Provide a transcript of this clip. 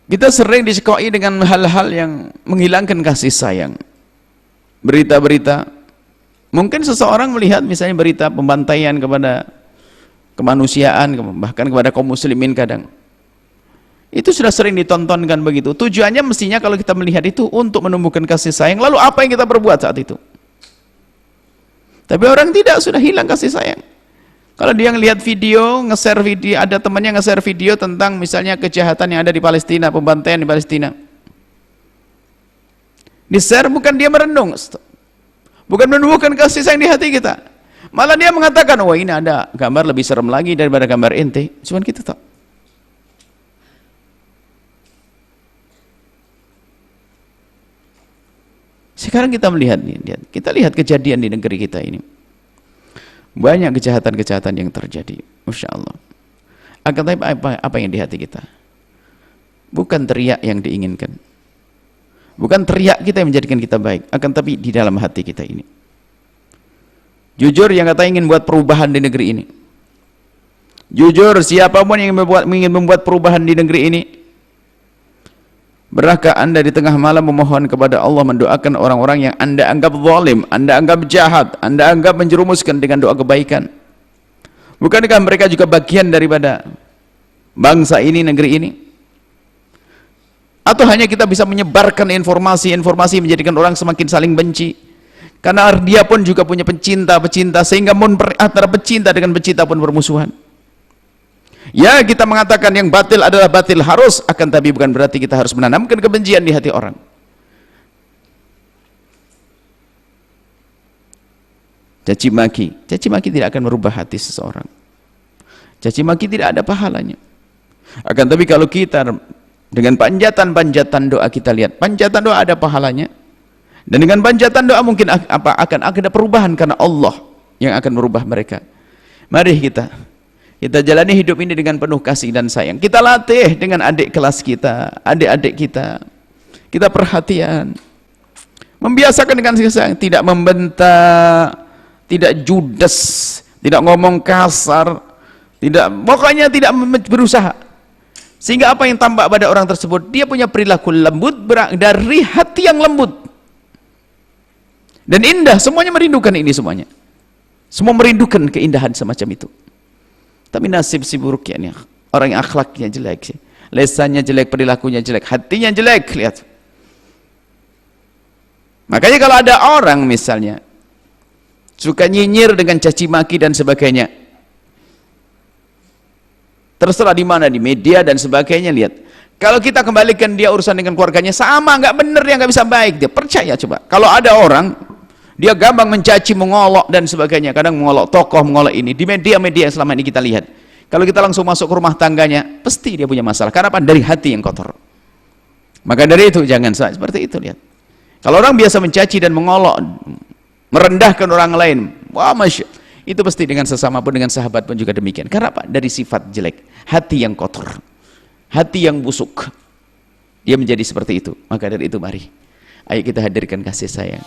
Kita sering disekoi dengan hal-hal yang menghilangkan kasih sayang. Berita-berita, mungkin seseorang melihat misalnya berita pembantaian kepada kemanusiaan, bahkan kepada kaum muslimin kadang. Itu sudah sering ditontonkan begitu. Tujuannya mestinya kalau kita melihat itu untuk menumbuhkan kasih sayang. Lalu apa yang kita perbuat saat itu? Tapi orang tidak, sudah hilang kasih sayang. Kalau dia ngelihat video, nge-share video, ada temannya nge-share video tentang misalnya kejahatan yang ada di Palestina, pembantaian di Palestina. Di-share bukan dia merenung, bukan menumbuhkan kasih sayang di hati kita. Malah dia mengatakan, wah ini ada gambar lebih serem lagi daripada gambar ente. Cuman kita tahu. Sekarang kita melihat nih, kita lihat kejadian di negeri kita ini. Banyak kejahatan-kejahatan yang terjadi, Masya Allah. Akan tapi apa yang di hati kita? Bukan teriak yang diinginkan, bukan teriak kita yang menjadikan kita baik, akan tapi di dalam hati kita ini. Jujur yang kata ingin buat perubahan di negeri ini. Jujur siapapun yang ingin membuat perubahan di negeri ini. Berkah Anda di tengah malam memohon kepada Allah, mendoakan orang-orang yang Anda anggap zalim, Anda anggap jahat, Anda anggap menjerumuskan dengan doa kebaikan. Bukankah mereka juga bagian daripada bangsa ini, negeri ini? Atau hanya kita bisa menyebarkan informasi-informasi menjadikan orang semakin saling benci? Karena dia pun juga punya pecinta-pecinta, sehingga antara pecinta dengan pecinta pun bermusuhan. Ya, kita mengatakan yang batil adalah batil harus, akan tapi bukan berarti kita harus menanamkan kebencian di hati orang. Caci maki tidak akan merubah hati seseorang. Caci maki tidak ada pahalanya. Akan tapi kalau kita dengan panjatan-panjatan doa, kita lihat panjatan doa ada pahalanya. Dan dengan panjatan doa mungkin akan ada perubahan, karena Allah yang akan merubah mereka. Mari kita jalani hidup ini dengan penuh kasih dan sayang. Kita latih dengan adik kelas kita, adik-adik kita. Kita perhatian, membiasakan dengan kasih sayang, tidak membentak, tidak judes, tidak ngomong kasar, pokoknya tidak berusaha. Sehingga apa yang tampak pada orang tersebut, dia punya perilaku lembut dari hati yang lembut dan indah. Semuanya merindukan ini, semua merindukan keindahan semacam itu. Tapi nasib si buruk ya, orang yang akhlaknya jelek, lesannya jelek, perilakunya jelek, hatinya jelek, lihat. Makanya kalau ada orang misalnya suka nyinyir dengan caci maki dan sebagainya, terserah di mana, di media dan sebagainya, lihat. Kalau kita kembalikan dia urusan dengan keluarganya, sama nggak bener, dia nggak bisa baik, dia percaya. Coba kalau ada orang dia gampang mencaci, mengolok dan sebagainya, kadang mengolok tokoh, mengolok ini di media-media yang selama ini kita lihat. Kalau kita langsung masuk ke rumah tangganya, pasti dia punya masalah. Karena apa? Dari hati yang kotor. Maka dari itu jangan seperti itu, lihat. Kalau orang biasa mencaci dan mengolok, merendahkan orang lain, wah masya, itu pasti dengan sesama pun, dengan sahabat pun juga demikian. Karena apa? Dari sifat jelek, hati yang kotor, hati yang busuk, dia menjadi seperti itu. Maka dari itu mari, ayo kita hadirkan kasih sayang.